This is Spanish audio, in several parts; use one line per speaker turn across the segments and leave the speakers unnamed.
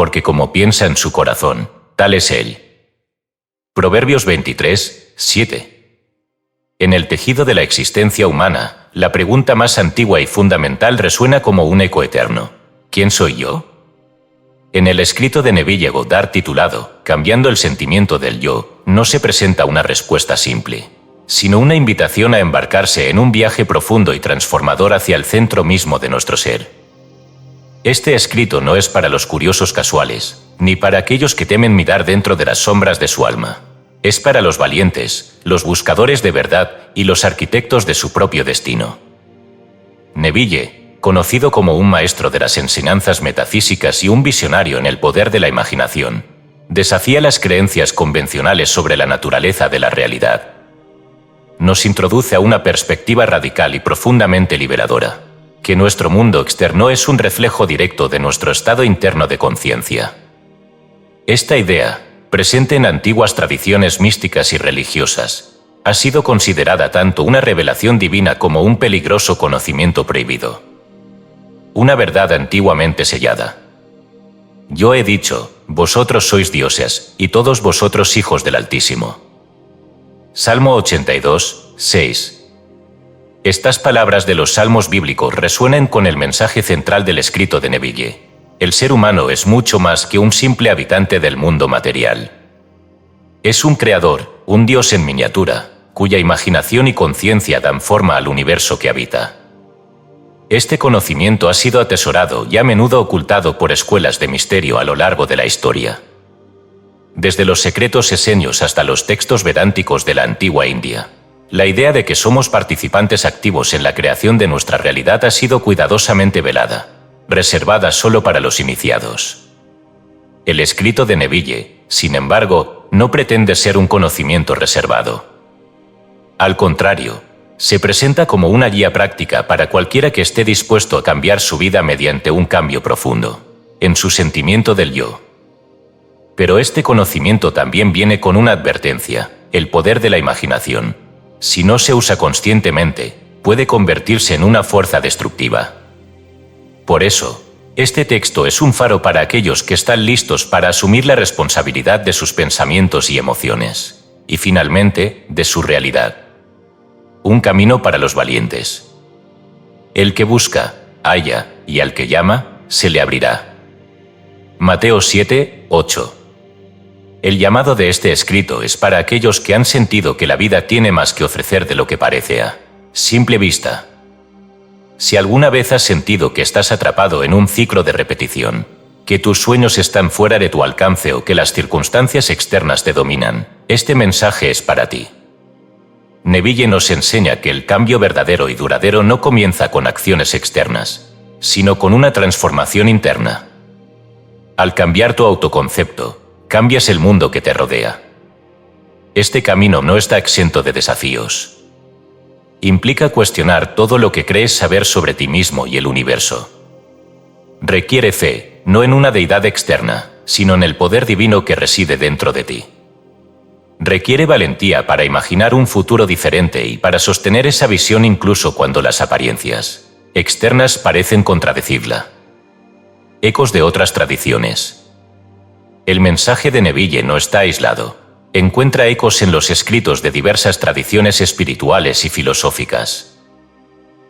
porque como piensa en su corazón, tal es él. Proverbios 23, 7. En el tejido de la existencia humana, la pregunta más antigua y fundamental resuena como un eco eterno. ¿Quién soy yo? En el escrito de Neville Goddard titulado Cambiando el sentimiento del yo, no se presenta una respuesta simple, sino una invitación a embarcarse en un viaje profundo y transformador hacia el centro mismo de nuestro ser. Este escrito no es para los curiosos casuales, ni para aquellos que temen mirar dentro de las sombras de su alma. Es para los valientes, los buscadores de verdad y los arquitectos de su propio destino. Neville, conocido como un maestro de las enseñanzas metafísicas y un visionario en el poder de la imaginación, desafía las creencias convencionales sobre la naturaleza de la realidad. Nos introduce a una perspectiva radical y profundamente liberadora, que nuestro mundo externo es un reflejo directo de nuestro estado interno de conciencia. Esta idea, presente en antiguas tradiciones místicas y religiosas, ha sido considerada tanto una revelación divina como un peligroso conocimiento prohibido. Una verdad antiguamente sellada. Yo he dicho, vosotros sois dioses, y todos vosotros hijos del Altísimo. Salmo 82, 6. Estas palabras de los salmos bíblicos resuenan con el mensaje central del escrito de Neville. El ser humano es mucho más que un simple habitante del mundo material. Es un creador, un Dios en miniatura, cuya imaginación y conciencia dan forma al universo que habita. Este conocimiento ha sido atesorado y a menudo ocultado por escuelas de misterio a lo largo de la historia. Desde los secretos esenios hasta los textos vedánticos de la antigua India, la idea de que somos participantes activos en la creación de nuestra realidad ha sido cuidadosamente velada, reservada solo para los iniciados. El escrito de Neville, sin embargo, no pretende ser un conocimiento reservado. Al contrario, se presenta como una guía práctica para cualquiera que esté dispuesto a cambiar su vida mediante un cambio profundo en su sentimiento del yo. Pero este conocimiento también viene con una advertencia: el poder de la imaginación, si no se usa conscientemente, puede convertirse en una fuerza destructiva. Por eso, este texto es un faro para aquellos que están listos para asumir la responsabilidad de sus pensamientos y emociones, y finalmente, de su realidad. Un camino para los valientes. El que busca, halla, y al que llama, se le abrirá. Mateo 7, 8. El llamado de este escrito es para aquellos que han sentido que la vida tiene más que ofrecer de lo que parece a simple vista. Si alguna vez has sentido que estás atrapado en un ciclo de repetición, que tus sueños están fuera de tu alcance o que las circunstancias externas te dominan, este mensaje es para ti. Neville nos enseña que el cambio verdadero y duradero no comienza con acciones externas, sino con una transformación interna. Al cambiar tu autoconcepto, cambias el mundo que te rodea. Este camino no está exento de desafíos. Implica cuestionar todo lo que crees saber sobre ti mismo y el universo. Requiere fe, no en una deidad externa, sino en el poder divino que reside dentro de ti. Requiere valentía para imaginar un futuro diferente y para sostener esa visión incluso cuando las apariencias externas parecen contradecirla. Ecos de otras tradiciones. El mensaje de Neville no está aislado. Encuentra ecos en los escritos de diversas tradiciones espirituales y filosóficas.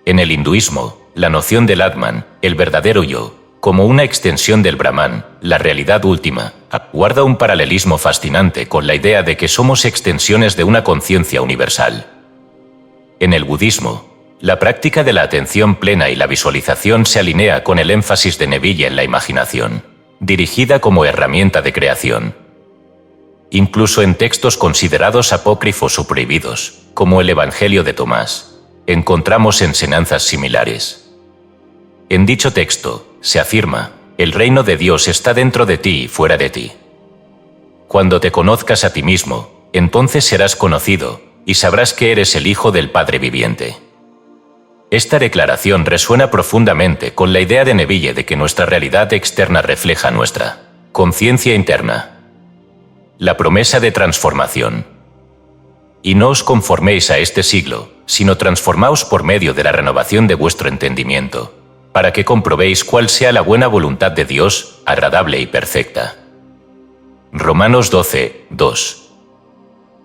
En el hinduismo, la noción del Atman, el verdadero yo, como una extensión del Brahman, la realidad última, guarda un paralelismo fascinante con la idea de que somos extensiones de una conciencia universal. En el budismo, la práctica de la atención plena y la visualización se alinea con el énfasis de Neville en la imaginación, dirigida como herramienta de creación. Incluso en textos considerados apócrifos o prohibidos, como el Evangelio de Tomás, encontramos enseñanzas similares. En dicho texto, se afirma: el reino de Dios está dentro de ti y fuera de ti. Cuando te conozcas a ti mismo, entonces serás conocido, y sabrás que eres el Hijo del Padre viviente. Esta declaración resuena profundamente con la idea de Neville de que nuestra realidad externa refleja nuestra conciencia interna. La promesa de transformación. Y no os conforméis a este siglo, sino transformaos por medio de la renovación de vuestro entendimiento, para que comprobéis cuál sea la buena voluntad de Dios, agradable y perfecta. Romanos 12, 2.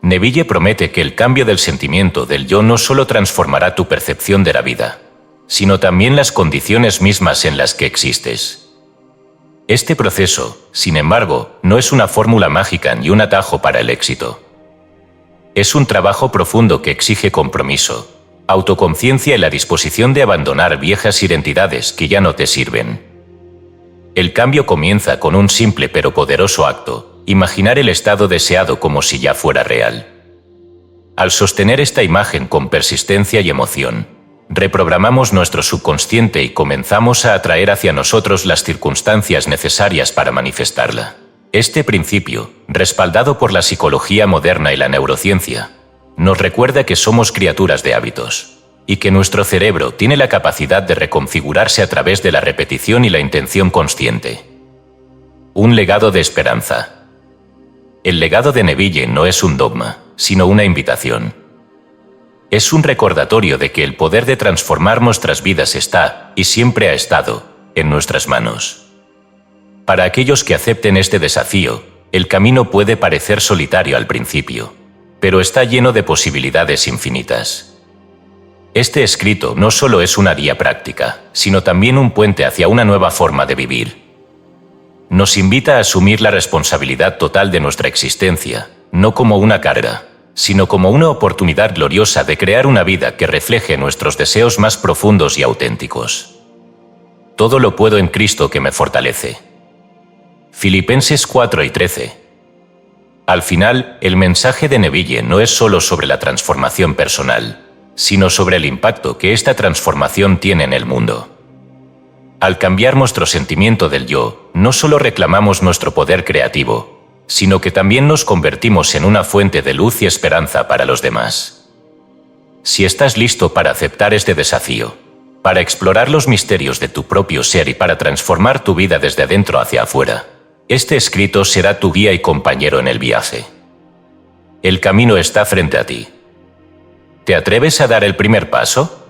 Neville promete que el cambio del sentimiento del yo no solo transformará tu percepción de la vida, sino también las condiciones mismas en las que existes. Este proceso, sin embargo, no es una fórmula mágica ni un atajo para el éxito. Es un trabajo profundo que exige compromiso, autoconciencia y la disposición de abandonar viejas identidades que ya no te sirven. El cambio comienza con un simple pero poderoso acto: imaginar el estado deseado como si ya fuera real. Al sostener esta imagen con persistencia y emoción, reprogramamos nuestro subconsciente y comenzamos a atraer hacia nosotros las circunstancias necesarias para manifestarla. Este principio, respaldado por la psicología moderna y la neurociencia, nos recuerda que somos criaturas de hábitos, y que nuestro cerebro tiene la capacidad de reconfigurarse a través de la repetición y la intención consciente. Un legado de esperanza. El legado de Neville no es un dogma, sino una invitación. Es un recordatorio de que el poder de transformar nuestras vidas está, y siempre ha estado, en nuestras manos. Para aquellos que acepten este desafío, el camino puede parecer solitario al principio, pero está lleno de posibilidades infinitas. Este escrito no solo es una guía práctica, sino también un puente hacia una nueva forma de vivir. Nos invita a asumir la responsabilidad total de nuestra existencia, no como una carga, sino como una oportunidad gloriosa de crear una vida que refleje nuestros deseos más profundos y auténticos. Todo lo puedo en Cristo que me fortalece. Filipenses 4 y 13. Al final, el mensaje de Neville no es solo sobre la transformación personal, sino sobre el impacto que esta transformación tiene en el mundo. Al cambiar nuestro sentimiento del yo, no solo reclamamos nuestro poder creativo, sino que también nos convertimos en una fuente de luz y esperanza para los demás. Si estás listo para aceptar este desafío, para explorar los misterios de tu propio ser y para transformar tu vida desde adentro hacia afuera, este escrito será tu guía y compañero en el viaje. El camino está frente a ti. ¿Te atreves a dar el primer paso?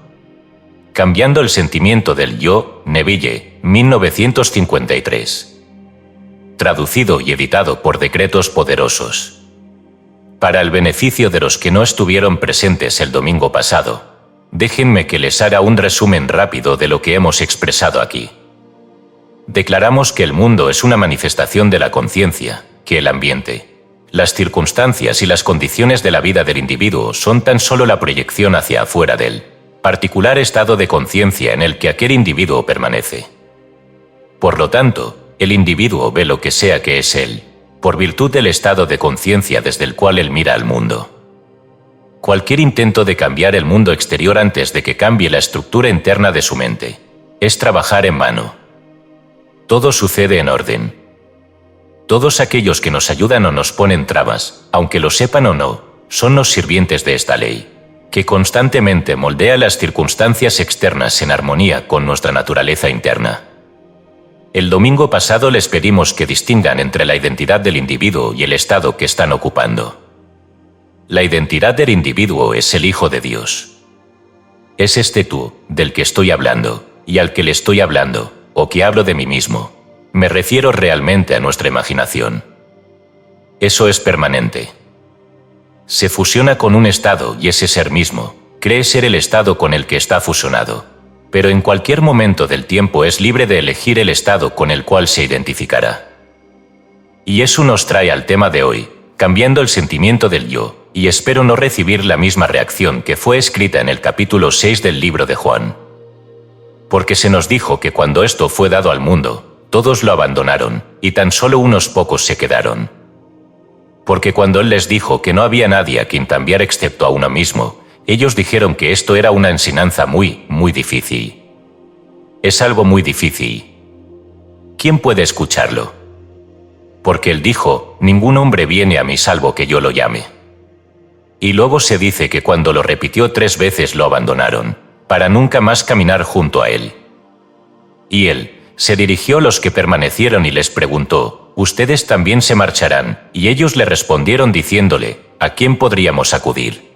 Cambiando el sentimiento del yo, Neville, 1953. Traducido y editado por Decretos Poderosos. Para el beneficio de los que no estuvieron presentes el domingo pasado, déjenme que les haga un resumen rápido de lo que hemos expresado aquí. Declaramos que el mundo es una manifestación de la conciencia, que el ambiente, las circunstancias y las condiciones de la vida del individuo son tan solo la proyección hacia afuera del particular estado de conciencia en el que aquel individuo permanece. Por lo tanto, el individuo ve lo que sea que es él, por virtud del estado de conciencia desde el cual él mira al mundo. Cualquier intento de cambiar el mundo exterior antes de que cambie la estructura interna de su mente es trabajar en vano. Todo sucede en orden. Todos aquellos que nos ayudan o nos ponen trabas, aunque lo sepan o no, son los sirvientes de esta ley, que constantemente moldea las circunstancias externas en armonía con nuestra naturaleza interna. El domingo pasado les pedimos que distingan entre la identidad del individuo y el estado que están ocupando. La identidad del individuo es el Hijo de Dios. Es este tú, del que estoy hablando, y al que le estoy hablando, o que hablo de mí mismo. Me refiero realmente a nuestra imaginación. Eso es permanente. Se fusiona con un estado y ese ser mismo cree ser el estado con el que está fusionado, pero en cualquier momento del tiempo es libre de elegir el estado con el cual se identificará. Y eso nos trae al tema de hoy, cambiando el sentimiento del yo, y espero no recibir la misma reacción que fue escrita en el capítulo 6 del libro de Juan. Porque se nos dijo que cuando esto fue dado al mundo, todos lo abandonaron, y tan solo unos pocos se quedaron. Porque cuando Él les dijo que no había nadie a quien cambiar excepto a uno mismo, ellos dijeron que esto era una enseñanza muy difícil. Es algo muy difícil. ¿Quién puede escucharlo? Porque Él dijo, ningún hombre viene a mí salvo que yo lo llame. Y luego se dice que cuando lo repitió 3 veces lo abandonaron, para nunca más caminar junto a Él. Y Él se dirigió a los que permanecieron y les preguntó, ¿ustedes también se marcharán? Y ellos le respondieron diciéndole, ¿a quién podríamos acudir?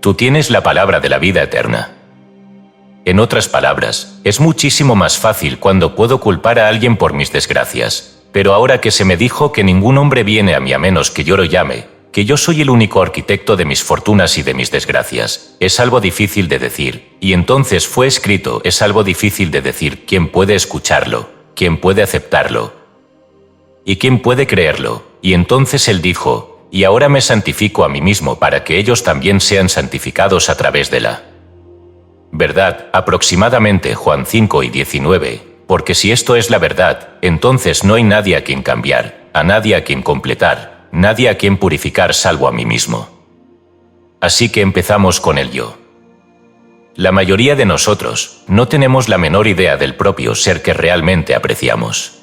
Tú tienes la palabra de la vida eterna. En otras palabras, es muchísimo más fácil cuando puedo culpar a alguien por mis desgracias. Pero ahora que se me dijo que ningún hombre viene a mí a menos que yo lo llame, que yo soy el único arquitecto de mis fortunas y de mis desgracias, es algo difícil de decir. Y entonces fue escrito, es algo difícil de decir. ¿Quién puede escucharlo? ¿Quién puede aceptarlo? ¿Y quién puede creerlo? Y entonces él dijo, y ahora me santifico a mí mismo para que ellos también sean santificados a través de la verdad, aproximadamente Juan 5:19, porque si esto es la verdad, entonces no hay nadie a quien cambiar, a nadie a quien completar, nadie a quien purificar salvo a mí mismo. Así que empezamos con el yo. La mayoría de nosotros no tenemos la menor idea del propio ser que realmente apreciamos.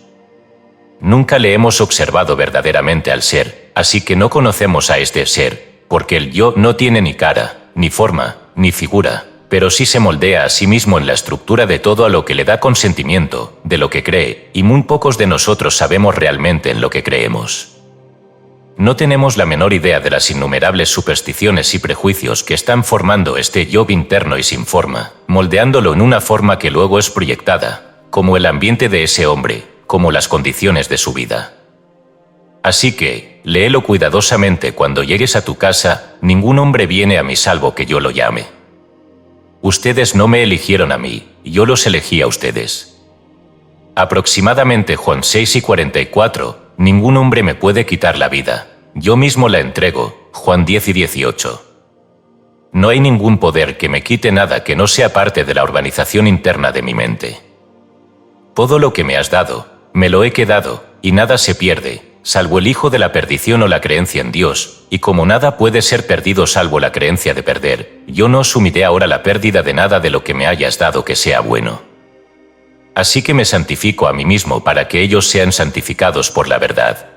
Nunca le hemos observado verdaderamente al ser, así que no conocemos a este ser, porque el yo no tiene ni cara, ni forma, ni figura, pero sí se moldea a sí mismo en la estructura de todo a lo que le da consentimiento, de lo que cree, y muy pocos de nosotros sabemos realmente en lo que creemos. No tenemos la menor idea de las innumerables supersticiones y prejuicios que están formando este yo interno y sin forma, moldeándolo en una forma que luego es proyectada, como el ambiente de ese hombre, como las condiciones de su vida. Así que, léelo cuidadosamente cuando llegues a tu casa, ningún hombre viene a mí salvo que yo lo llame. Ustedes no me eligieron a mí, yo los elegí a ustedes. Aproximadamente Juan 6:44, ningún hombre me puede quitar la vida, yo mismo la entrego, Juan 10:18. No hay ningún poder que me quite nada que no sea parte de la organización interna de mi mente. Todo lo que me has dado, me lo he quedado, y nada se pierde, salvo el hijo de la perdición o la creencia en Dios, y como nada puede ser perdido salvo la creencia de perder, yo no asumiré ahora la pérdida de nada de lo que me hayas dado que sea bueno. Así que me santifico a mí mismo para que ellos sean santificados por la verdad.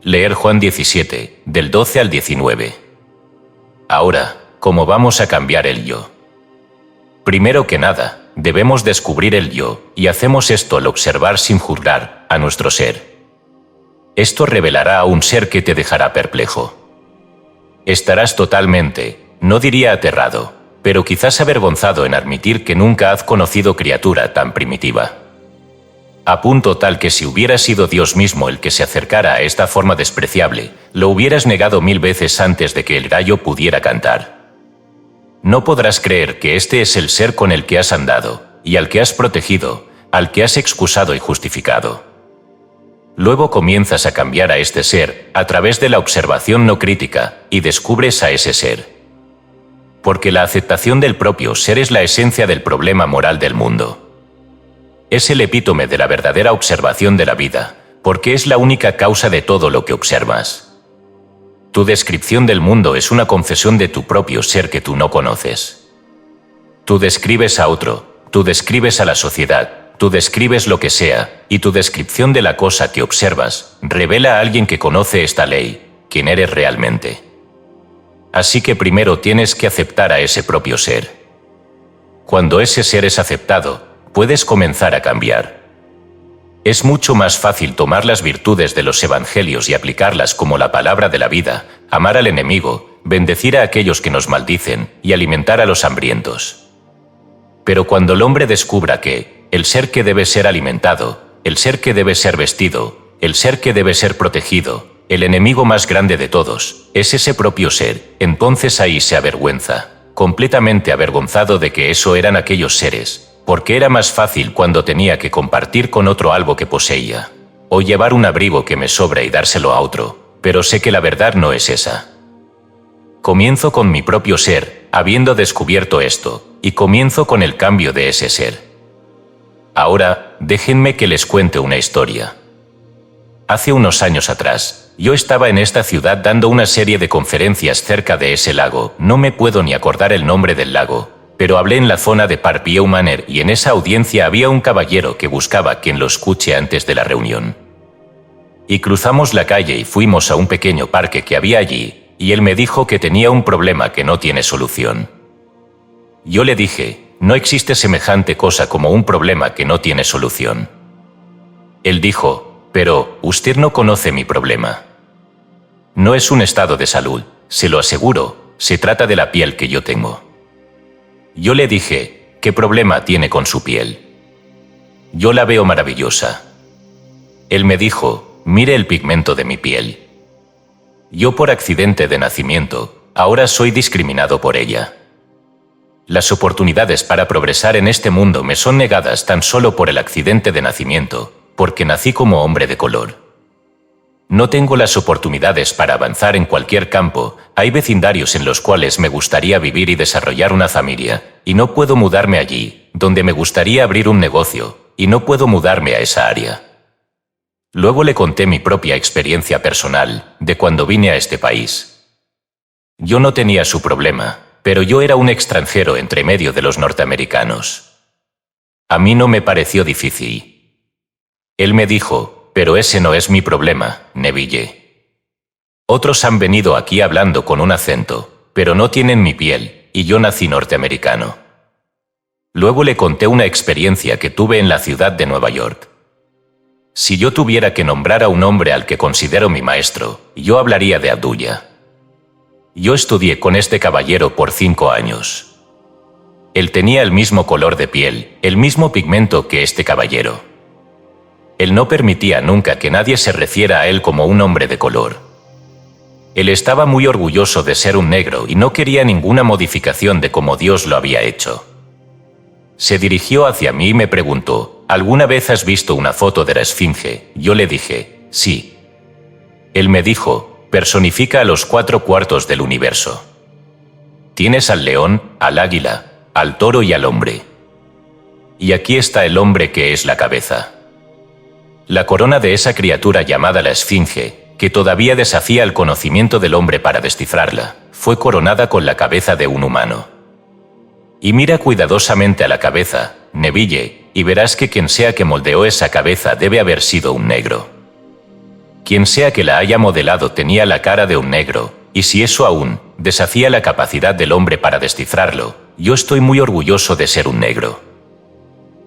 Leer Juan 17, del 12 al 19. Ahora, ¿cómo vamos a cambiar el yo? Primero que nada, debemos descubrir el yo, y hacemos esto al observar sin juzgar a nuestro ser. Esto revelará a un ser que te dejará perplejo. Estarás totalmente, no diría aterrado, pero quizás avergonzado en admitir que nunca has conocido criatura tan primitiva. A punto tal que si hubiera sido Dios mismo el que se acercara a esta forma despreciable, lo hubieras negado 1000 veces antes de que el gallo pudiera cantar. No podrás creer que este es el ser con el que has andado, y al que has protegido, al que has excusado y justificado. Luego comienzas a cambiar a este ser, a través de la observación no crítica, y descubres a ese ser. Porque la aceptación del propio ser es la esencia del problema moral del mundo. Es el epítome de la verdadera observación de la vida, porque es la única causa de todo lo que observas. Tu descripción del mundo es una confesión de tu propio ser que tú no conoces. Tú describes a otro, tú describes a la sociedad, tú describes lo que sea, y tu descripción de la cosa que observas revela a alguien que conoce esta ley, quién eres realmente. Así que primero tienes que aceptar a ese propio ser. Cuando ese ser es aceptado, puedes comenzar a cambiar. Es mucho más fácil tomar las virtudes de los evangelios y aplicarlas como la palabra de la vida, amar al enemigo, bendecir a aquellos que nos maldicen y alimentar a los hambrientos. Pero cuando el hombre descubra que el ser que debe ser alimentado, el ser que debe ser vestido, el ser que debe ser protegido, el enemigo más grande de todos, es ese propio ser, entonces ahí se avergüenza, completamente avergonzado de que eso eran aquellos seres, porque era más fácil cuando tenía que compartir con otro algo que poseía, o llevar un abrigo que me sobra y dárselo a otro, pero sé que la verdad no es esa. Comienzo con mi propio ser, habiendo descubierto esto, y comienzo con el cambio de ese ser. Ahora, déjenme que les cuente una historia. Hace unos años atrás, yo estaba en esta ciudad dando una serie de conferencias cerca de ese lago, no me puedo ni acordar el nombre del lago, pero hablé en la zona de Parpieu Manor y en esa audiencia había un caballero que buscaba quien lo escuche antes de la reunión. Y cruzamos la calle y fuimos a un pequeño parque que había allí, y él me dijo que tenía un problema que no tiene solución. Yo le dije, no existe semejante cosa como un problema que no tiene solución. Él dijo, pero usted no conoce mi problema. No es un estado de salud, se lo aseguro, se trata de la piel que yo tengo. Yo le dije, ¿qué problema tiene con su piel? Yo la veo maravillosa. Él me dijo, mire el pigmento de mi piel. Yo por accidente de nacimiento, ahora soy discriminado por ella. Las oportunidades para progresar en este mundo me son negadas tan solo por el accidente de nacimiento, porque nací como hombre de color. No tengo las oportunidades para avanzar en cualquier campo, hay vecindarios en los cuales me gustaría vivir y desarrollar una familia, y no puedo mudarme allí, donde me gustaría abrir un negocio, y no puedo mudarme a esa área. Luego le conté mi propia experiencia personal, de cuando vine a este país. Yo no tenía su problema, pero yo era un extranjero entre medio de los norteamericanos. A mí no me pareció difícil. Él me dijo, pero ese no es mi problema, Neville. Otros han venido aquí hablando con un acento, pero no tienen mi piel, y yo nací norteamericano. Luego le conté una experiencia que tuve en la ciudad de Nueva York. Si yo tuviera que nombrar a un hombre al que considero mi maestro, yo hablaría de Abdullah. Yo estudié con este caballero por 5 años. Él tenía el mismo color de piel, el mismo pigmento que este caballero. Él no permitía nunca que nadie se refiera a él como un hombre de color. Él estaba muy orgulloso de ser un negro y no quería ninguna modificación de cómo Dios lo había hecho. Se dirigió hacia mí y me preguntó, ¿alguna vez has visto una foto de la Esfinge? Yo le dije, sí. Él me dijo, personifica a los 4 cuartos del universo. Tienes al león, al águila, al toro y al hombre. Y aquí está el hombre que es la cabeza. La corona de esa criatura llamada la Esfinge, que todavía desafía el conocimiento del hombre para descifrarla, fue coronada con la cabeza de un humano. Y mira cuidadosamente a la cabeza, Neville, y verás que quien sea que moldeó esa cabeza debe haber sido un negro. Quien sea que la haya modelado tenía la cara de un negro, y si eso aún desafía la capacidad del hombre para descifrarlo, yo estoy muy orgulloso de ser un negro.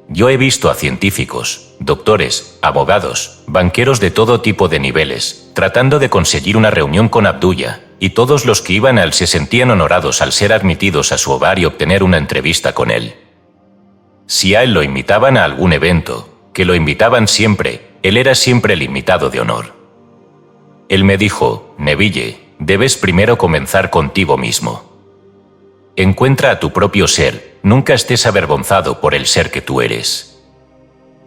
Yo he visto a científicos, doctores, abogados, banqueros de todo tipo de niveles, tratando de conseguir una reunión con Abdullah, y todos los que iban a él se sentían honorados al ser admitidos a su hogar y obtener una entrevista con él. Si a él lo invitaban a algún evento, que lo invitaban siempre, él era siempre el invitado de honor. Él me dijo, Neville, debes primero comenzar contigo mismo. Encuentra a tu propio ser, nunca estés avergonzado por el ser que tú eres.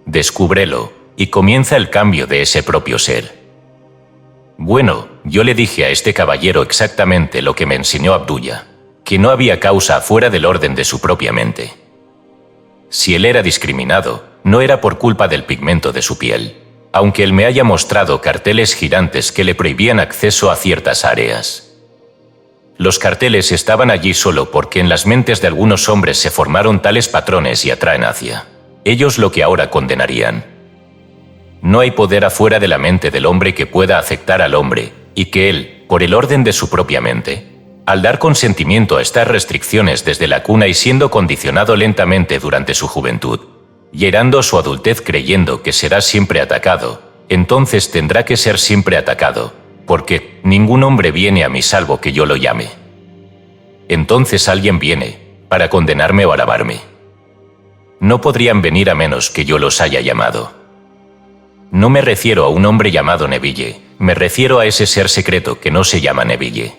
Descúbrelo, y comienza el cambio de ese propio ser. Bueno, yo le dije a este caballero exactamente lo que me enseñó Abdullah, que no había causa fuera del orden de su propia mente. Si él era discriminado, no era por culpa del pigmento de su piel, aunque él me haya mostrado carteles gigantes que le prohibían acceso a ciertas áreas. Los carteles estaban allí solo porque en las mentes de algunos hombres se formaron tales patrones y atraen hacia ellos lo que ahora condenarían. No hay poder afuera de la mente del hombre que pueda afectar al hombre, y que él, por el orden de su propia mente, al dar consentimiento a estas restricciones desde la cuna y siendo condicionado lentamente durante su juventud, llegando a su adultez creyendo que será siempre atacado, entonces tendrá que ser siempre atacado, porque ningún hombre viene a mí salvo que yo lo llame. Entonces alguien viene, para condenarme o alabarme. No podrían venir a menos que yo los haya llamado. No me refiero a un hombre llamado Neville, me refiero a ese ser secreto que no se llama Neville.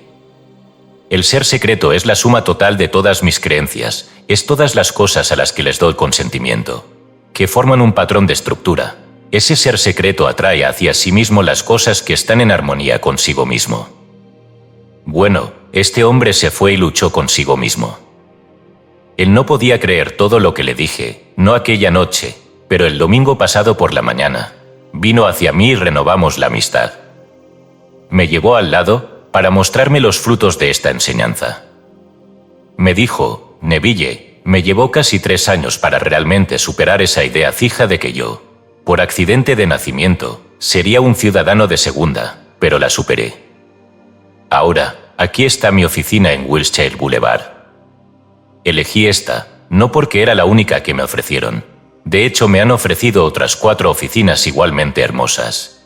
El ser secreto es la suma total de todas mis creencias, es todas las cosas a las que les doy consentimiento, que forman un patrón de estructura. Ese ser secreto atrae hacia sí mismo las cosas que están en armonía consigo mismo. Bueno, este hombre se fue y luchó consigo mismo. Él no podía creer todo lo que le dije, no aquella noche, pero el domingo pasado por la mañana, vino hacia mí y renovamos la amistad. Me llevó al lado para mostrarme los frutos de esta enseñanza. Me dijo, Neville, me llevó casi 3 años para realmente superar esa idea fija de que yo, por accidente de nacimiento, sería un ciudadano de segunda, pero la superé. Ahora, aquí está mi oficina en Wilshire Boulevard. Elegí esta, no porque era la única que me ofrecieron. De hecho, me han ofrecido otras 4 oficinas igualmente hermosas.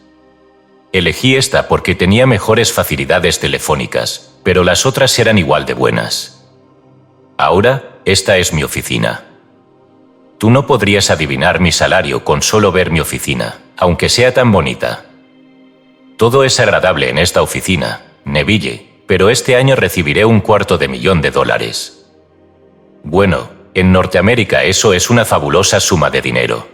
Elegí esta porque tenía mejores facilidades telefónicas, pero las otras eran igual de buenas. Ahora, esta es mi oficina. Tú no podrías adivinar mi salario con solo ver mi oficina, aunque sea tan bonita. Todo es agradable en esta oficina, Neville, pero este año recibiré $250,000. Bueno, en Norteamérica eso es una fabulosa suma de dinero.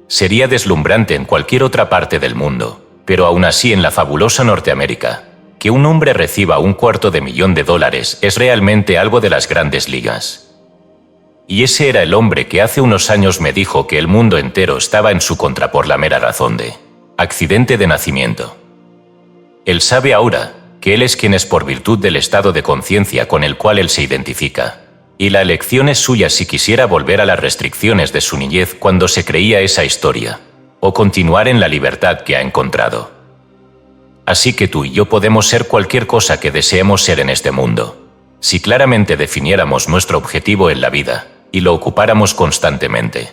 Sería deslumbrante en cualquier otra parte del mundo, pero aún así en la fabulosa Norteamérica, que un hombre reciba $250,000 es realmente algo de las grandes ligas. Y ese era el hombre que hace unos años me dijo que el mundo entero estaba en su contra por la mera razón de accidente de nacimiento. Él sabe ahora que él es quien es por virtud del estado de conciencia con el cual él se identifica, y la elección es suya si quisiera volver a las restricciones de su niñez cuando se creía esa historia, o continuar en la libertad que ha encontrado. Así que tú y yo podemos ser cualquier cosa que deseemos ser en este mundo, si claramente definiéramos nuestro objetivo en la vida y lo ocupáramos constantemente.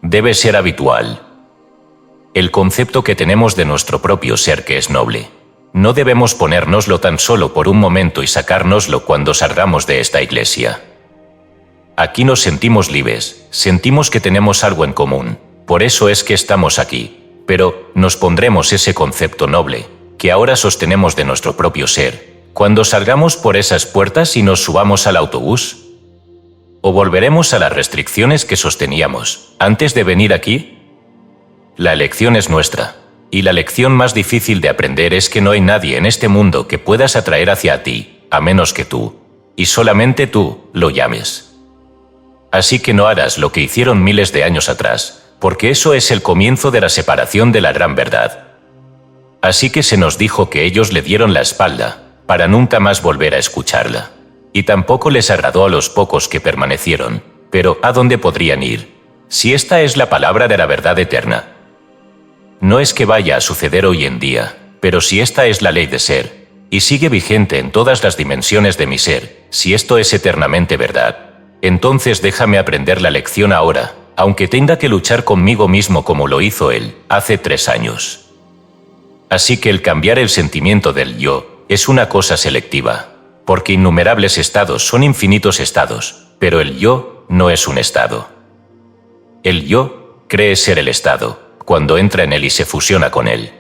Debe ser habitual. El concepto que tenemos de nuestro propio ser que es noble. No debemos ponérnoslo tan solo por un momento y sacárnoslo cuando salgamos de esta iglesia. Aquí nos sentimos libres, sentimos que tenemos algo en común, por eso es que estamos aquí, pero nos pondremos ese concepto noble, que ahora sostenemos de nuestro propio ser, cuando salgamos por esas puertas y nos subamos al autobús. ¿O volveremos a las restricciones que sosteníamos antes de venir aquí? La elección es nuestra, y la lección más difícil de aprender es que no hay nadie en este mundo que puedas atraer hacia ti, a menos que tú, y solamente tú, lo llames. Así que no harás lo que hicieron miles de años atrás, porque eso es el comienzo de la separación de la gran verdad. Así que se nos dijo que ellos le dieron la espalda, para nunca más volver a escucharla. Y tampoco les agradó a los pocos que permanecieron, pero ¿a dónde podrían ir? Si esta es la palabra de la verdad eterna. No es que vaya a suceder hoy en día, pero si esta es la ley de ser, y sigue vigente en todas las dimensiones de mi ser, si esto es eternamente verdad, entonces déjame aprender la lección ahora, aunque tenga que luchar conmigo mismo como lo hizo él, hace 3 años. Así que el cambiar el sentimiento del yo, es una cosa selectiva. Porque innumerables estados son infinitos estados, pero el yo no es un estado. El yo cree ser el estado, cuando entra en él y se fusiona con él.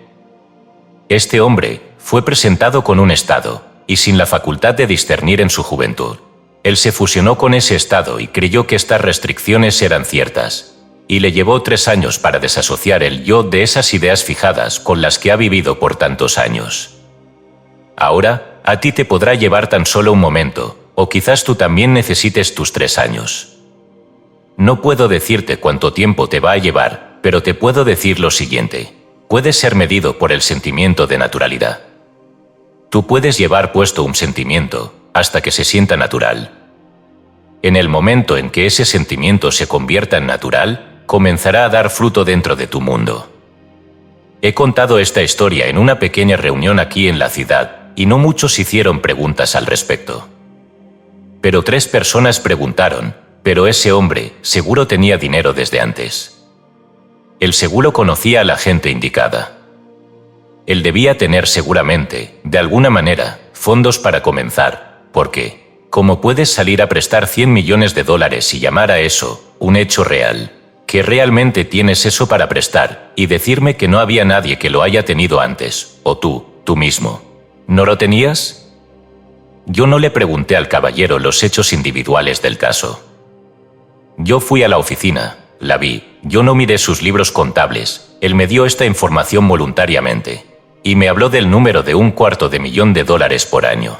Este hombre fue presentado con un estado, y sin la facultad de discernir en su juventud. Él se fusionó con ese estado y creyó que estas restricciones eran ciertas, y le llevó 3 años para desasociar el yo de esas ideas fijadas con las que ha vivido por tantos años. Ahora, a ti te podrá llevar tan solo un momento, o quizás tú también necesites tus 3 años. No puedo decirte cuánto tiempo te va a llevar, pero te puedo decir lo siguiente. Puede ser medido por el sentimiento de naturalidad. Tú puedes llevar puesto un sentimiento, hasta que se sienta natural. En el momento en que ese sentimiento se convierta en natural, comenzará a dar fruto dentro de tu mundo. He contado esta historia en una pequeña reunión aquí en la ciudad, y no muchos hicieron preguntas al respecto. Pero 3 personas preguntaron, pero ese hombre seguro tenía dinero desde antes. Él seguro conocía a la gente indicada. Él debía tener seguramente, de alguna manera, fondos para comenzar, porque, ¿cómo puedes salir a prestar $100 millones y llamar a eso un hecho real? Que realmente tienes eso para prestar, y decirme que no había nadie que lo haya tenido antes, o tú mismo. ¿No lo tenías? Yo no le pregunté al caballero los hechos individuales del caso. Yo fui a la oficina, la vi, yo no miré sus libros contables, él me dio esta información voluntariamente, y me habló del número de $250,000 por año.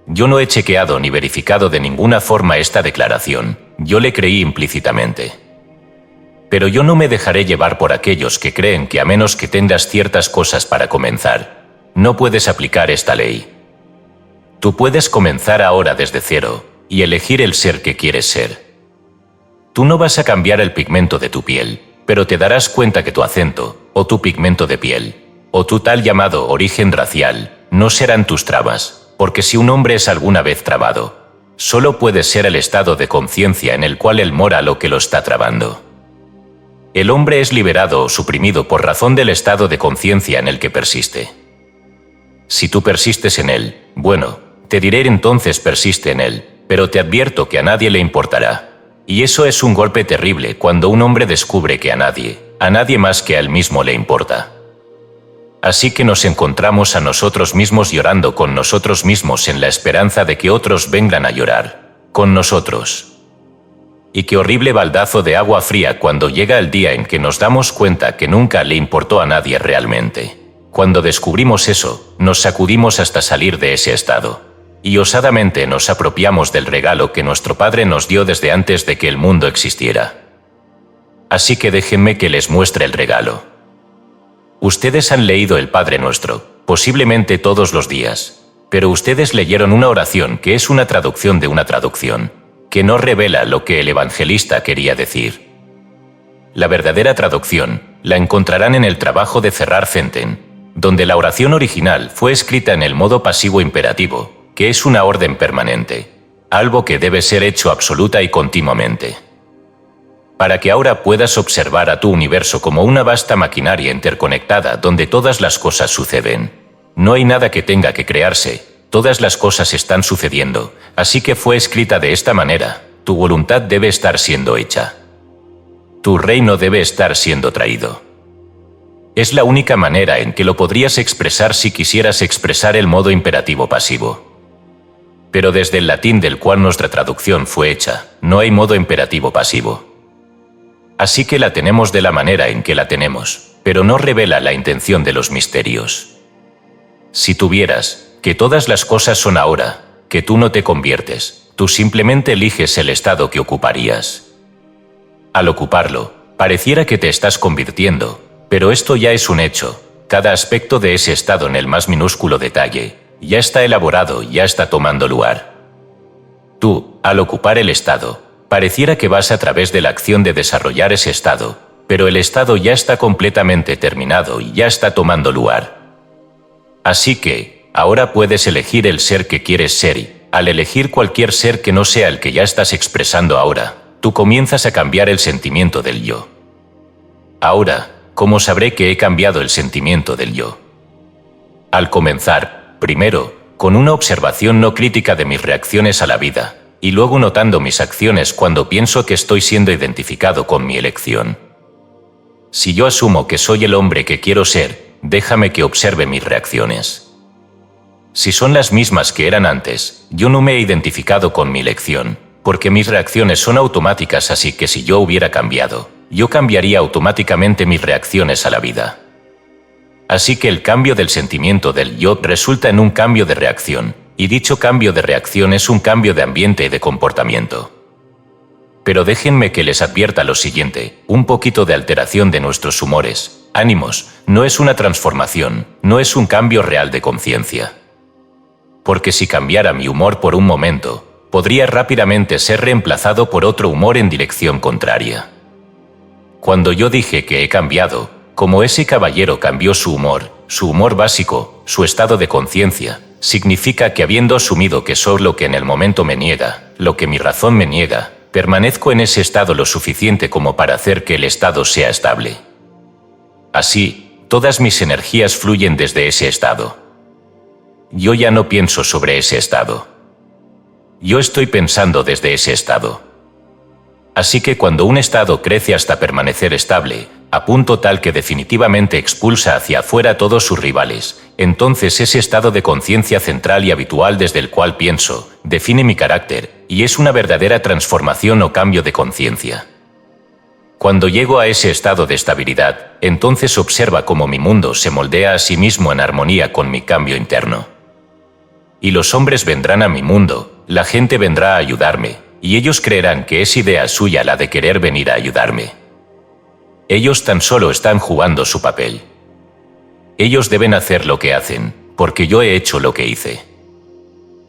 Yo no he chequeado ni verificado de ninguna forma esta declaración, yo le creí implícitamente. Pero yo no me dejaré llevar por aquellos que creen que a menos que tengas ciertas cosas para comenzar, no puedes aplicar esta ley. Tú puedes comenzar ahora desde cero y elegir el ser que quieres ser. Tú no vas a cambiar el pigmento de tu piel, pero te darás cuenta que tu acento, o tu pigmento de piel, o tu tal llamado origen racial, no serán tus trabas, porque si un hombre es alguna vez trabado, solo puede ser el estado de conciencia en el cual él mora lo que lo está trabando. El hombre es liberado o suprimido por razón del estado de conciencia en el que persiste. Si tú persistes en él, bueno, te diré entonces persiste en él, pero te advierto que a nadie le importará. Y eso es un golpe terrible cuando un hombre descubre que a nadie más que a él mismo le importa. Así que nos encontramos a nosotros mismos llorando con nosotros mismos en la esperanza de que otros vengan a llorar con nosotros. Y qué horrible baldazo de agua fría cuando llega el día en que nos damos cuenta que nunca le importó a nadie realmente. Cuando descubrimos eso, nos sacudimos hasta salir de ese estado. Y osadamente nos apropiamos del regalo que nuestro Padre nos dio desde antes de que el mundo existiera. Así que déjenme que les muestre el regalo. Ustedes han leído el Padre Nuestro, posiblemente todos los días, pero ustedes leyeron una oración que es una traducción de una traducción, que no revela lo que el evangelista quería decir. La verdadera traducción la encontrarán en el trabajo de Ferrar Fenton, donde la oración original fue escrita en el modo pasivo imperativo, que es una orden permanente, algo que debe ser hecho absoluta y continuamente. Para que ahora puedas observar a tu universo como una vasta maquinaria interconectada donde todas las cosas suceden. No hay nada que tenga que crearse, todas las cosas están sucediendo, así que fue escrita de esta manera, tu voluntad debe estar siendo hecha. Tu reino debe estar siendo traído. Es la única manera en que lo podrías expresar si quisieras expresar el modo imperativo pasivo. Pero desde el latín del cual nuestra traducción fue hecha, no hay modo imperativo pasivo. Así que la tenemos de la manera en que la tenemos, pero no revela la intención de los misterios. Si tuvieras, que todas las cosas son ahora, que tú no te conviertes, tú simplemente eliges el estado que ocuparías. Al ocuparlo, pareciera que te estás convirtiendo, pero esto ya es un hecho, cada aspecto de ese estado en el más minúsculo detalle, ya está elaborado, ya está tomando lugar. Tú, al ocupar el estado, pareciera que vas a través de la acción de desarrollar ese estado, pero el estado ya está completamente terminado y ya está tomando lugar. Así que, ahora puedes elegir el ser que quieres ser y, al elegir cualquier ser que no sea el que ya estás expresando ahora, tú comienzas a cambiar el sentimiento del yo. Ahora, ¿cómo sabré que he cambiado el sentimiento del yo? Al comenzar, primero, con una observación no crítica de mis reacciones a la vida, y luego notando mis acciones cuando pienso que estoy siendo identificado con mi elección. Si yo asumo que soy el hombre que quiero ser, déjame que observe mis reacciones. Si son las mismas que eran antes, yo no me he identificado con mi elección, porque mis reacciones son automáticas, así que si yo hubiera cambiado, yo cambiaría automáticamente mis reacciones a la vida. Así que el cambio del sentimiento del yo resulta en un cambio de reacción, y dicho cambio de reacción es un cambio de ambiente y de comportamiento. Pero déjenme que les advierta lo siguiente, un poquito de alteración de nuestros humores, ánimos, no es una transformación, no es un cambio real de conciencia. Porque si cambiara mi humor por un momento, podría rápidamente ser reemplazado por otro humor en dirección contraria. Cuando yo dije que he cambiado, como ese caballero cambió su humor básico, su estado de conciencia, significa que habiendo asumido que soy lo que en el momento me niega, lo que mi razón me niega, permanezco en ese estado lo suficiente como para hacer que el estado sea estable. Así, todas mis energías fluyen desde ese estado. Yo ya no pienso sobre ese estado. Yo estoy pensando desde ese estado. Así que cuando un estado crece hasta permanecer estable, a punto tal que definitivamente expulsa hacia afuera a todos sus rivales, entonces ese estado de conciencia central y habitual desde el cual pienso, define mi carácter, y es una verdadera transformación o cambio de conciencia. Cuando llego a ese estado de estabilidad, entonces observa cómo mi mundo se moldea a sí mismo en armonía con mi cambio interno. Y los hombres vendrán a mi mundo, la gente vendrá a ayudarme, y ellos creerán que es idea suya la de querer venir a ayudarme. Ellos tan solo están jugando su papel. Ellos deben hacer lo que hacen, porque yo he hecho lo que hice.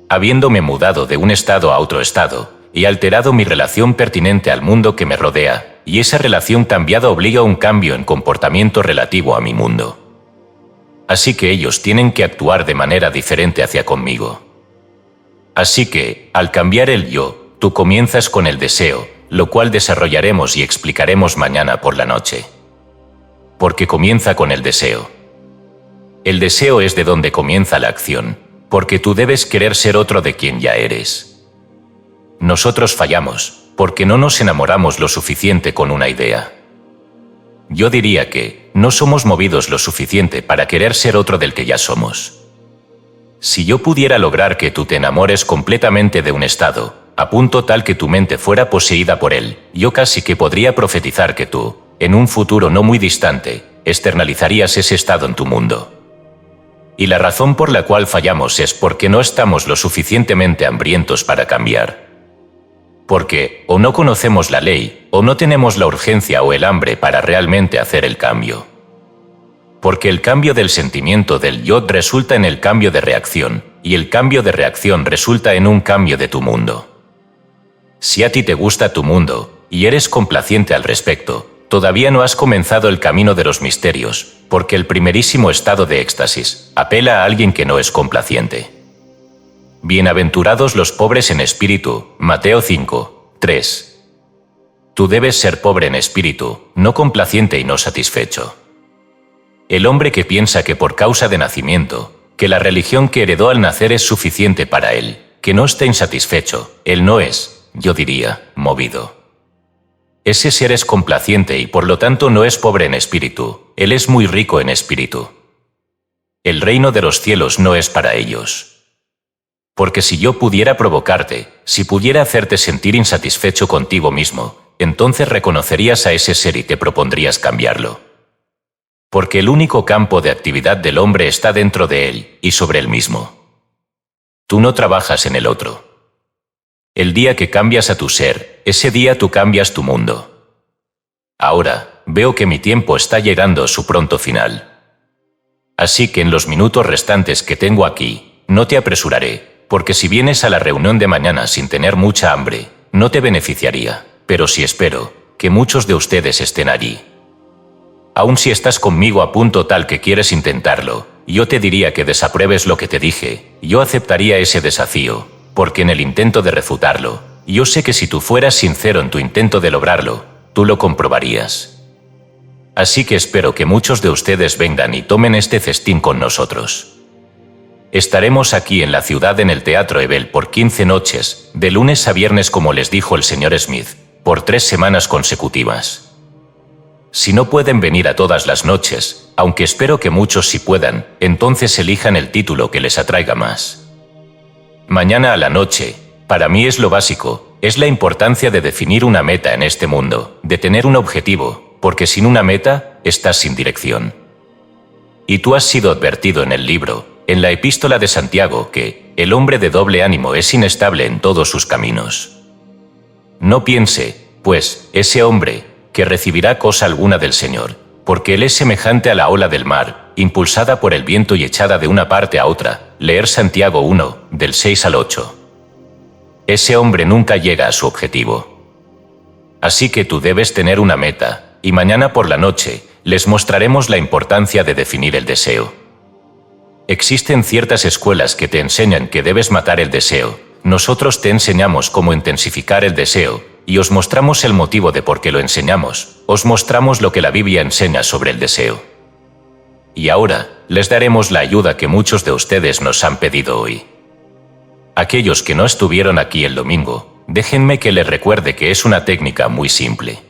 Habiéndome mudado de un estado a otro estado, he alterado mi relación pertinente al mundo que me rodea, y esa relación cambiada obliga a un cambio en comportamiento relativo a mi mundo. Así que ellos tienen que actuar de manera diferente hacia conmigo. Así que, al cambiar el yo, tú comienzas con el deseo, lo cual desarrollaremos y explicaremos mañana por la noche. Porque comienza con el deseo. El deseo es de donde comienza la acción, porque tú debes querer ser otro de quien ya eres. Nosotros fallamos, porque no nos enamoramos lo suficiente con una idea. Yo diría que no somos movidos lo suficiente para querer ser otro del que ya somos. Si yo pudiera lograr que tú te enamores completamente de un estado, a punto tal que tu mente fuera poseída por él, yo casi que podría profetizar que tú, en un futuro no muy distante, externalizarías ese estado en tu mundo. Y la razón por la cual fallamos es porque no estamos lo suficientemente hambrientos para cambiar. Porque o no conocemos la ley, o no tenemos la urgencia o el hambre para realmente hacer el cambio. Porque el cambio del sentimiento del yo resulta en el cambio de reacción, y el cambio de reacción resulta en un cambio de tu mundo. Si a ti te gusta tu mundo, y eres complaciente al respecto, todavía no has comenzado el camino de los misterios, porque el primerísimo estado de éxtasis apela a alguien que no es complaciente. Bienaventurados los pobres en espíritu, Mateo 5, 3. Tú debes ser pobre en espíritu, no complaciente y no satisfecho. El hombre que piensa que por causa de nacimiento, que la religión que heredó al nacer es suficiente para él, que no esté insatisfecho, él no es, yo diría, movido. Ese ser es complaciente y por lo tanto no es pobre en espíritu, él es muy rico en espíritu. El reino de los cielos no es para ellos. Porque si yo pudiera provocarte, si pudiera hacerte sentir insatisfecho contigo mismo, entonces reconocerías a ese ser y te propondrías cambiarlo. Porque el único campo de actividad del hombre está dentro de él y sobre él mismo. Tú no trabajas en el otro. El día que cambias a tu ser, ese día tú cambias tu mundo. Ahora, veo que mi tiempo está llegando a su pronto final. Así que en los minutos restantes que tengo aquí, no te apresuraré, porque si vienes a la reunión de mañana sin tener mucha hambre, no te beneficiaría, pero sí espero que muchos de ustedes estén allí. Aun si estás conmigo a punto tal que quieres intentarlo, yo te diría que desapruebes lo que te dije, yo aceptaría ese desafío, porque en el intento de refutarlo, yo sé que si tú fueras sincero en tu intento de lograrlo, tú lo comprobarías. Así que espero que muchos de ustedes vengan y tomen este festín con nosotros. Estaremos aquí en la ciudad en el Teatro Ebel por 15 noches, de lunes a viernes como les dijo el señor Smith, por 3 semanas consecutivas. Si no pueden venir a todas las noches, aunque espero que muchos sí puedan, entonces elijan el título que les atraiga más. Mañana a la noche, para mí es lo básico, es la importancia de definir una meta en este mundo, de tener un objetivo, porque sin una meta, estás sin dirección. Y tú has sido advertido en el libro, en la epístola de Santiago, que el hombre de doble ánimo es inestable en todos sus caminos. No piense, pues, ese hombre, que recibirá cosa alguna del Señor, porque él es semejante a la ola del mar, impulsada por el viento y echada de una parte a otra. Leer Santiago 1, del 6 al 8. Ese hombre nunca llega a su objetivo. Así que tú debes tener una meta, y mañana por la noche, les mostraremos la importancia de definir el deseo. Existen ciertas escuelas que te enseñan que debes matar el deseo. Nosotros te enseñamos cómo intensificar el deseo, y os mostramos el motivo de por qué lo enseñamos. Os mostramos lo que la Biblia enseña sobre el deseo. Y ahora, les daremos la ayuda que muchos de ustedes nos han pedido hoy. Aquellos que no estuvieron aquí el domingo, déjenme que les recuerde que es una técnica muy simple.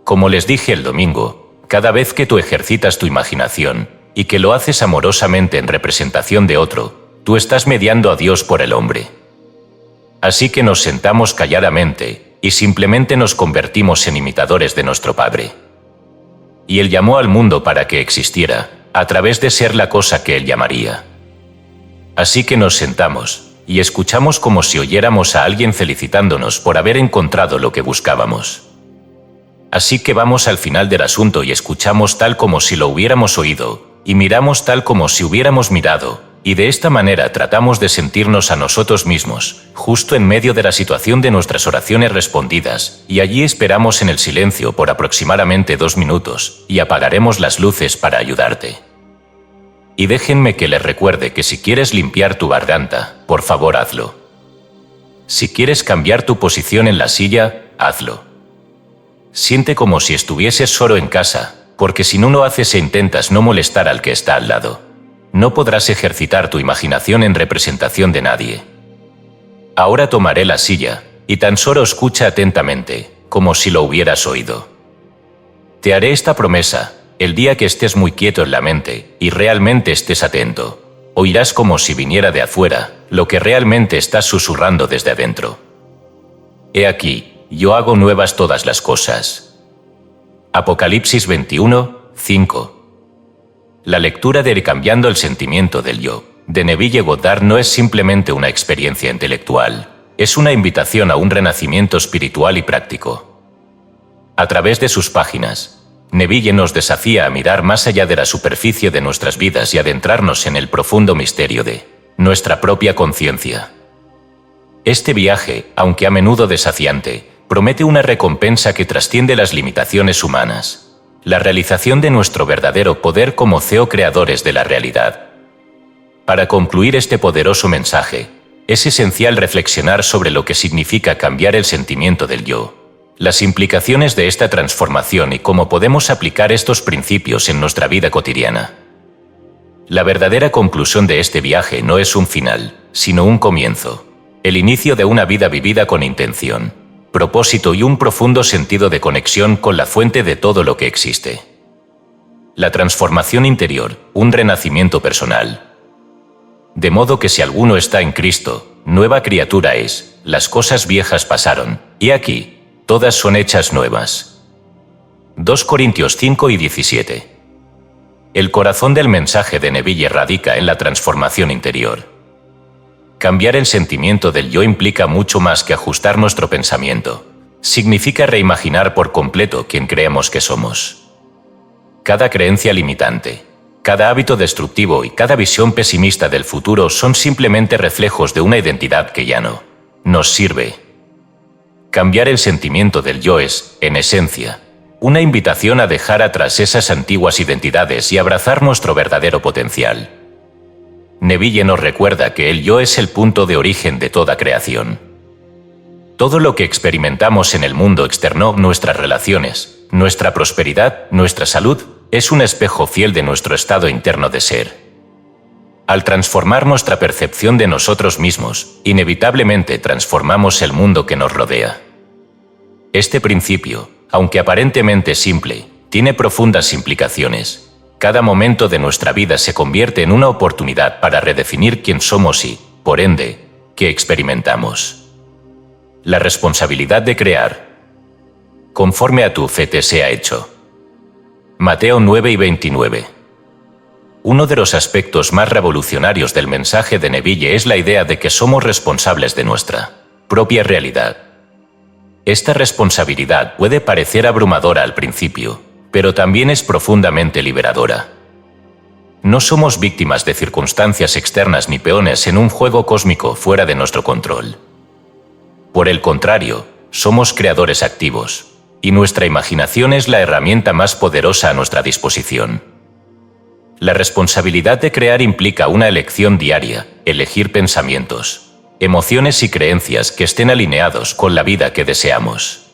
Como les dije el domingo, cada vez que tú ejercitas tu imaginación, y que lo haces amorosamente en representación de otro, tú estás mediando a Dios por el hombre. Así que nos sentamos calladamente, y simplemente nos convertimos en imitadores de nuestro Padre. Y Él llamó al mundo para que existiera, a través de ser la cosa que Él llamaría. Así que nos sentamos, y escuchamos como si oyéramos a alguien felicitándonos por haber encontrado lo que buscábamos. Así que vamos al final del asunto y escuchamos tal como si lo hubiéramos oído, y miramos tal como si hubiéramos mirado, y de esta manera tratamos de sentirnos a nosotros mismos, justo en medio de la situación de nuestras oraciones respondidas, y allí esperamos en el silencio por aproximadamente 2 minutos, y apagaremos las luces para ayudarte. Y déjenme que les recuerde que si quieres limpiar tu garganta, por favor hazlo. Si quieres cambiar tu posición en la silla, hazlo. Siente como si estuvieses solo en casa, porque si no lo haces e intentas no molestar al que está al lado, no podrás ejercitar tu imaginación en representación de nadie. Ahora tomaré la silla, y tan solo escucha atentamente, como si lo hubieras oído. Te haré esta promesa: el día que estés muy quieto en la mente y realmente estés atento, oirás como si viniera de afuera lo que realmente estás susurrando desde adentro. He aquí, yo hago nuevas todas las cosas. Apocalipsis 21, 5. La lectura de Cambiando el sentimiento del yo, de Neville Goddard, no es simplemente una experiencia intelectual, es una invitación a un renacimiento espiritual y práctico. A través de sus páginas, Neville nos desafía a mirar más allá de la superficie de nuestras vidas y adentrarnos en el profundo misterio de nuestra propia conciencia. Este viaje, aunque a menudo desafiante, promete una recompensa que trasciende las limitaciones humanas: la realización de nuestro verdadero poder como creadores de la realidad. Para concluir este poderoso mensaje, es esencial reflexionar sobre lo que significa cambiar el sentimiento del yo, las implicaciones de esta transformación y cómo podemos aplicar estos principios en nuestra vida cotidiana. La verdadera conclusión de este viaje no es un final, sino un comienzo, el inicio de una vida vivida con intención, propósito y un profundo sentido de conexión con la fuente de todo lo que existe. La transformación interior, un renacimiento personal. De modo que si alguno está en Cristo, nueva criatura es, las cosas viejas pasaron, y aquí, todas son hechas nuevas. 2 Corintios 5 y 17. El corazón del mensaje de Neville radica en la transformación interior. Cambiar el sentimiento del yo implica mucho más que ajustar nuestro pensamiento. Significa reimaginar por completo quién creemos que somos. Cada creencia limitante, cada hábito destructivo y cada visión pesimista del futuro son simplemente reflejos de una identidad que ya no nos sirve. Cambiar el sentimiento del yo es, en esencia, una invitación a dejar atrás esas antiguas identidades y abrazar nuestro verdadero potencial. Neville nos recuerda que el yo es el punto de origen de toda creación. Todo lo que experimentamos en el mundo externo, nuestras relaciones, nuestra prosperidad, nuestra salud, es un espejo fiel de nuestro estado interno de ser. Al transformar nuestra percepción de nosotros mismos, inevitablemente transformamos el mundo que nos rodea. Este principio, aunque aparentemente simple, tiene profundas implicaciones. Cada momento de nuestra vida se convierte en una oportunidad para redefinir quién somos y, por ende, qué experimentamos. La responsabilidad de crear. Conforme a tu fe te sea hecho. Mateo 9 y 29. Uno de los aspectos más revolucionarios del mensaje de Neville es la idea de que somos responsables de nuestra propia realidad. Esta responsabilidad puede parecer abrumadora al principio, pero también es profundamente liberadora. No somos víctimas de circunstancias externas ni peones en un juego cósmico fuera de nuestro control. Por el contrario, somos creadores activos, y nuestra imaginación es la herramienta más poderosa a nuestra disposición. La responsabilidad de crear implica una elección diaria, elegir pensamientos, emociones y creencias que estén alineados con la vida que deseamos.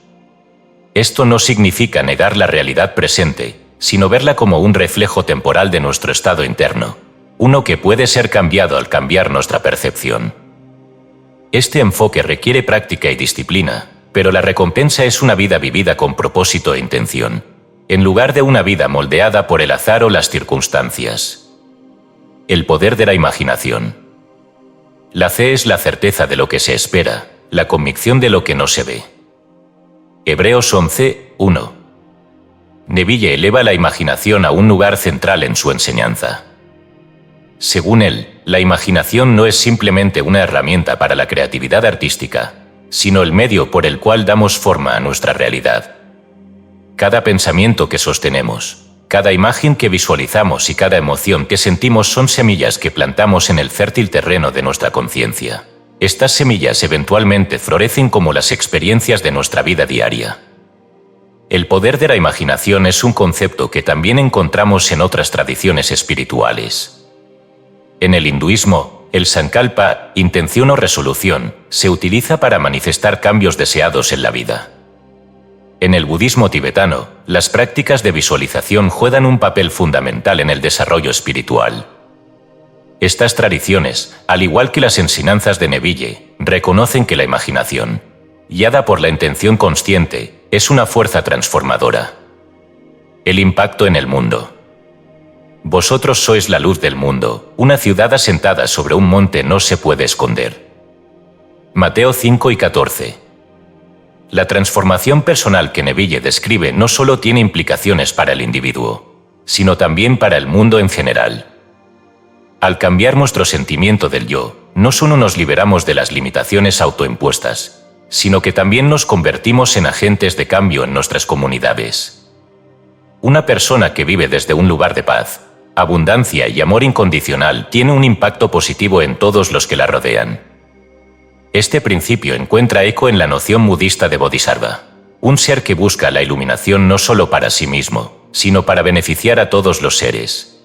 Esto no significa negar la realidad presente, sino verla como un reflejo temporal de nuestro estado interno, uno que puede ser cambiado al cambiar nuestra percepción. Este enfoque requiere práctica y disciplina, pero la recompensa es una vida vivida con propósito e intención, en lugar de una vida moldeada por el azar o las circunstancias. El poder de la imaginación. La fe es la certeza de lo que se espera, la convicción de lo que no se ve. Hebreos 11, 1. Neville eleva la imaginación a un lugar central en su enseñanza. Según él, la imaginación no es simplemente una herramienta para la creatividad artística, sino el medio por el cual damos forma a nuestra realidad. Cada pensamiento que sostenemos, cada imagen que visualizamos y cada emoción que sentimos son semillas que plantamos en el fértil terreno de nuestra conciencia. Estas semillas eventualmente florecen como las experiencias de nuestra vida diaria. El poder de la imaginación es un concepto que también encontramos en otras tradiciones espirituales. En el hinduismo, el sankalpa, intención o resolución, se utiliza para manifestar cambios deseados en la vida. En el budismo tibetano, las prácticas de visualización juegan un papel fundamental en el desarrollo espiritual. Estas tradiciones, al igual que las enseñanzas de Neville, reconocen que la imaginación guiada por la intención consciente, es una fuerza transformadora. El impacto en el mundo. Vosotros sois la luz del mundo, una ciudad asentada sobre un monte no se puede esconder. Mateo 5:14. La transformación personal que Neville describe no solo tiene implicaciones para el individuo, sino también para el mundo en general. Al cambiar nuestro sentimiento del yo, no solo nos liberamos de las limitaciones autoimpuestas, sino que también nos convertimos en agentes de cambio en nuestras comunidades. Una persona que vive desde un lugar de paz, abundancia y amor incondicional tiene un impacto positivo en todos los que la rodean. Este principio encuentra eco en la noción budista de Bodhisattva, un ser que busca la iluminación no solo para sí mismo, sino para beneficiar a todos los seres.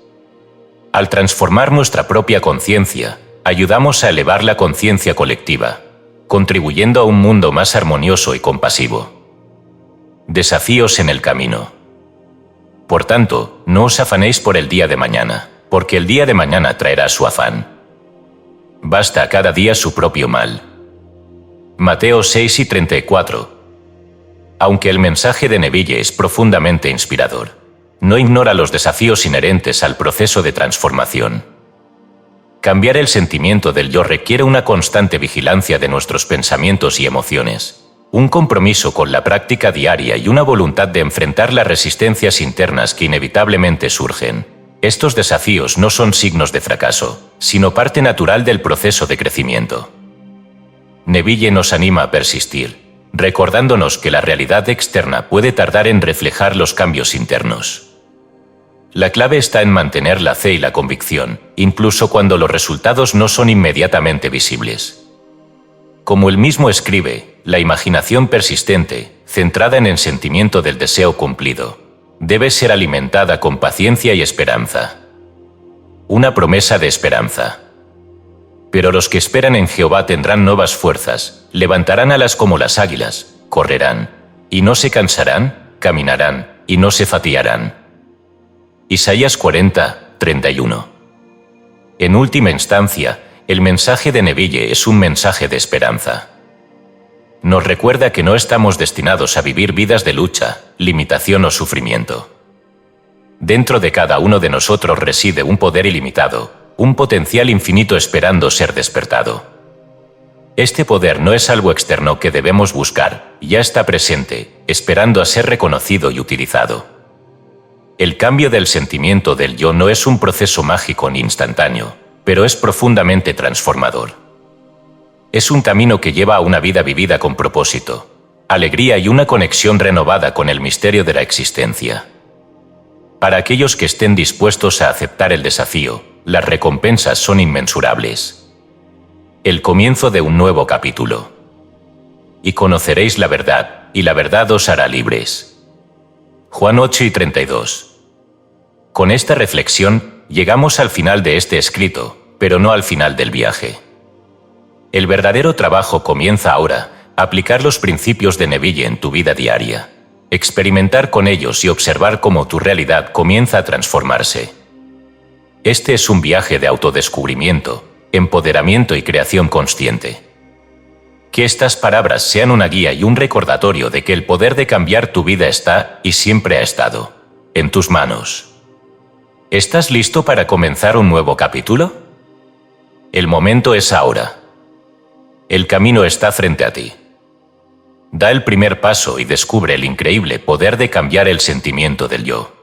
Al transformar nuestra propia conciencia, ayudamos a elevar la conciencia colectiva, contribuyendo a un mundo más armonioso y compasivo. Desafíos en el camino. Por tanto, no os afanéis por el día de mañana, porque el día de mañana traerá su afán. Basta a cada día su propio mal. Mateo 6:34. Aunque el mensaje de Neville es profundamente inspirador, no ignora los desafíos inherentes al proceso de transformación. Cambiar el sentimiento del yo requiere una constante vigilancia de nuestros pensamientos y emociones, un compromiso con la práctica diaria y una voluntad de enfrentar las resistencias internas que inevitablemente surgen. Estos desafíos no son signos de fracaso, sino parte natural del proceso de crecimiento. Neville nos anima a persistir, recordándonos que la realidad externa puede tardar en reflejar los cambios internos. La clave está en mantener la fe y la convicción, incluso cuando los resultados no son inmediatamente visibles. Como él mismo escribe, la imaginación persistente, centrada en el sentimiento del deseo cumplido, debe ser alimentada con paciencia y esperanza. Una promesa de esperanza. Pero los que esperan en Jehová tendrán nuevas fuerzas, levantarán alas como las águilas, correrán, y no se cansarán, caminarán, y no se fatigarán. Isaías 40:31. En última instancia, el mensaje de Neville es un mensaje de esperanza. Nos recuerda que no estamos destinados a vivir vidas de lucha, limitación o sufrimiento. Dentro de cada uno de nosotros reside un poder ilimitado, un potencial infinito esperando ser despertado. Este poder no es algo externo que debemos buscar, ya está presente, esperando a ser reconocido y utilizado. El cambio del sentimiento del yo no es un proceso mágico ni instantáneo, pero es profundamente transformador. Es un camino que lleva a una vida vivida con propósito, alegría y una conexión renovada con el misterio de la existencia. Para aquellos que estén dispuestos a aceptar el desafío, las recompensas son inmensurables. El comienzo de un nuevo capítulo. Y conoceréis la verdad, y la verdad os hará libres. Juan 8:32. Con esta reflexión, llegamos al final de este escrito, pero no al final del viaje. El verdadero trabajo comienza ahora, aplicar los principios de Neville en tu vida diaria, experimentar con ellos y observar cómo tu realidad comienza a transformarse. Este es un viaje de autodescubrimiento, empoderamiento y creación consciente. Que estas palabras sean una guía y un recordatorio de que el poder de cambiar tu vida está, y siempre ha estado, en tus manos. ¿Estás listo para comenzar un nuevo capítulo? El momento es ahora. El camino está frente a ti. Da el primer paso y descubre el increíble poder de cambiar el sentimiento del yo.